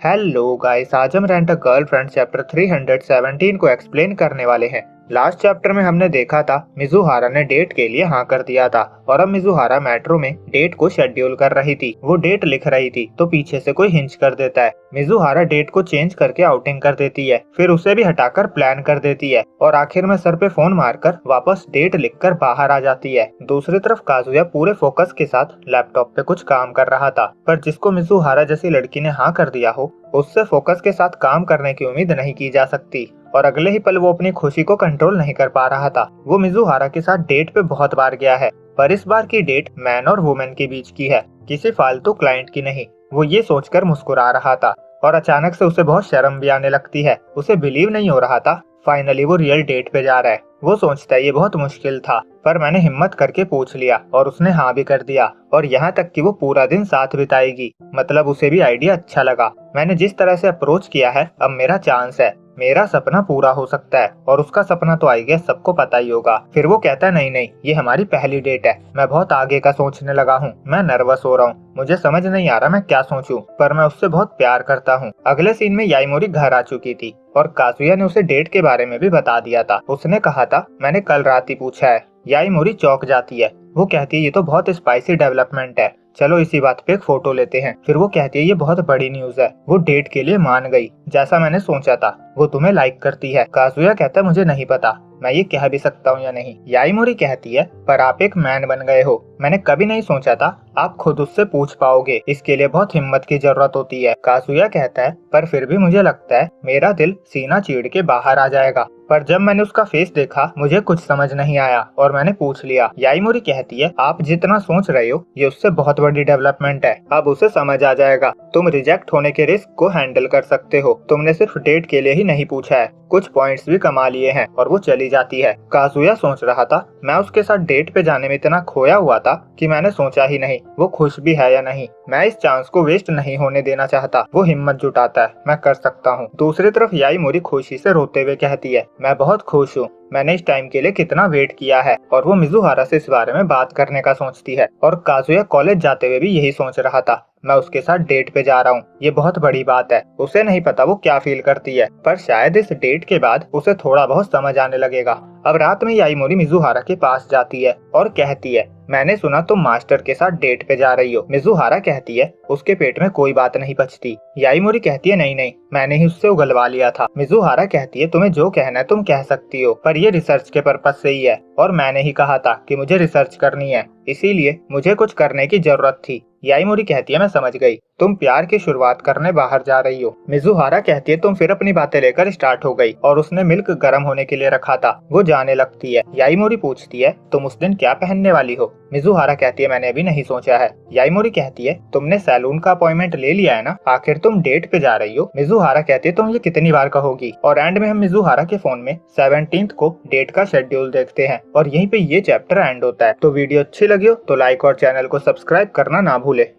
Hello guys, आज हम rent a girlfriend chapter 317 को एक्सप्लेन करने वाले हैं। लास्ट चैप्टर में हमने देखा था मिजुहारा ने डेट के लिए हाँ कर दिया था और अब मिजुहारा मेट्रो में डेट को शेड्यूल कर रही थी। वो डेट लिख रही थी तो पीछे से कोई हिंच कर देता है। मिजुहारा डेट को चेंज करके आउटिंग कर देती है, फिर उसे भी हटाकर प्लान कर देती है और आखिर में सर पे फोन मारकर वापस डेट लिखकर बाहर आ जाती है। दूसरी तरफ काजुया पूरे फोकस के साथ लैपटॉप पे कुछ काम कर रहा था, पर जिसको मिजुहारा जैसी लड़की ने हाँ कर दिया हो उससे फोकस के साथ काम करने की उम्मीद नहीं की जा सकती। और अगले ही पल वो अपनी खुशी को कंट्रोल नहीं कर पा रहा था। वो मिजुहारा के साथ डेट पे बहुत बार गया है, पर इस बार की डेट मैन और वुमेन के बीच की है, किसी फालतू क्लाइंट की नहीं। वो ये सोचकर मुस्कुरा रहा था और अचानक से उसे बहुत शर्म भी आने लगती है। उसे बिलीव नहीं हो रहा था फाइनली वो रियल डेट पे जा रहा है। वो सोचता है ये बहुत मुश्किल था, पर मैंने हिम्मत करके पूछ लिया और उसने हाँ भी कर दिया, और यहाँ तक कि वो पूरा दिन साथ बिताएगी। मतलब उसे भी आइडिया अच्छा लगा। मैंने जिस तरह से अप्रोच किया है, अब मेरा चांस है, मेरा सपना पूरा हो सकता है। और उसका सपना तो आई गेस सबको पता ही होगा। फिर वो कहता है नहीं नहीं, ये हमारी पहली डेट है, मैं बहुत आगे का सोचने लगा हूँ, मैं नर्वस हो रहा हूँ, मुझे समझ नहीं आ रहा मैं क्या सोचूं, पर मैं उससे बहुत प्यार करता हूँ। अगले सीन में याईमोरी घर आ चुकी थी और काजुया ने उसे डेट के बारे में भी बता दिया था। उसने कहा था मैंने कल रात ही पूछा है। याईमोरी चौंक जाती है। वो कहती है ये तो बहुत स्पाइसी डेवलपमेंट है, चलो इसी बात पे एक फोटो लेते हैं। फिर वो कहती है ये बहुत बड़ी न्यूज है, वो डेट के लिए मान गई जैसा मैंने सोचा था, वो तुम्हें लाइक करती है। काजुया कहता है मुझे नहीं पता मैं ये कह भी सकता हूँ या नहीं। याईमोरी कहती है पर आप एक मैन बन गए हो, मैंने कभी नहीं सोचा था आप खुद उससे पूछ पाओगे, इसके लिए बहुत हिम्मत की जरूरत होती है। काजुया कहता है पर फिर भी मुझे लगता है मेरा दिल सीना चीर के बाहर आ जाएगा, पर जब मैंने उसका फेस देखा मुझे कुछ समझ नहीं आया और मैंने पूछ लिया। याईमोरी कहती है आप जितना सोच रहे हो ये उससे बहुत बड़ी डेवलपमेंट है, अब उसे समझ आ जाएगा तुम रिजेक्ट होने के रिस्क को हैंडल कर सकते हो, तुमने सिर्फ डेट के लिए ही नहीं पूछा है, कुछ पॉइंट्स भी कमा लिए हैं। और वो चली जाती है। काजुया सोच रहा था मैं उसके साथ डेट पे जाने में इतना खोया हुआ था कि मैंने सोचा ही नहीं वो खुश भी है या नहीं। मैं इस चांस को वेस्ट नहीं होने देना चाहता। वो हिम्मत जुटाता है मैं कर सकता हूँ। दूसरी तरफ याईमोरी खुशी से रोते हुए कहती है मैं बहुत खुश हूँ, मैंने इस टाइम के लिए कितना वेट किया है। और वो मिजुहारा से इस बारे में बात करने का सोचती है। और काजुया कॉलेज जाते हुए भी यही सोच रहा था मैं उसके साथ डेट पे जा रहा हूँ, ये बहुत बड़ी बात है। उसे नहीं पता वो क्या फील करती है, पर शायद इस डेट के बाद उसे थोड़ा बहुत समझ आने लगेगा। अब रात में याईमोरी मिजुहारा के पास जाती है और कहती है मैंने सुना तुम मास्टर के साथ डेट पे जा रही हो। मिजुहारा कहती है उसके पेट में कोई बात नहीं पचती। याईमोरी कहती है नहीं नहीं, मैंने ही उससे उगलवा लिया था। मिजुहारा कहती है तुम्हें जो कहना है तुम कह सकती हो, पर ये रिसर्च के पर्पज से ही है और मैंने ही कहा था कि मुझे रिसर्च करनी है, इसीलिए मुझे कुछ करने की जरूरत थी। याईमोरी कहती है मैं समझ गई, तुम प्यार की शुरुआत करने बाहर जा रही हो। मिजुहारा कहती है तुम फिर अपनी बातें लेकर स्टार्ट हो गई और उसने मिल्क गर्म होने के लिए रखा था। वो जाने लगती है। याईमोरी पूछती है तुम उस दिन क्या पहनने वाली हो। मिजुहारा कहती है मैंने अभी नहीं सोचा है। याईमोरी कहती है तुमने सैलून का अपॉइंटमेंट ले लिया है ना, आखिर तुम डेट पे जा रही हो। मिजुहारा कहती है तुम ये कितनी बार कहोगी। और एंड में हम मिजुहारा के फोन में 17th को डेट का शेड्यूल देखते हैं और यहीं पे ये चैप्टर एंड होता है। तो वीडियो अच्छी लगी हो तो लाइक और चैनल को सब्सक्राइब करना ना भूले।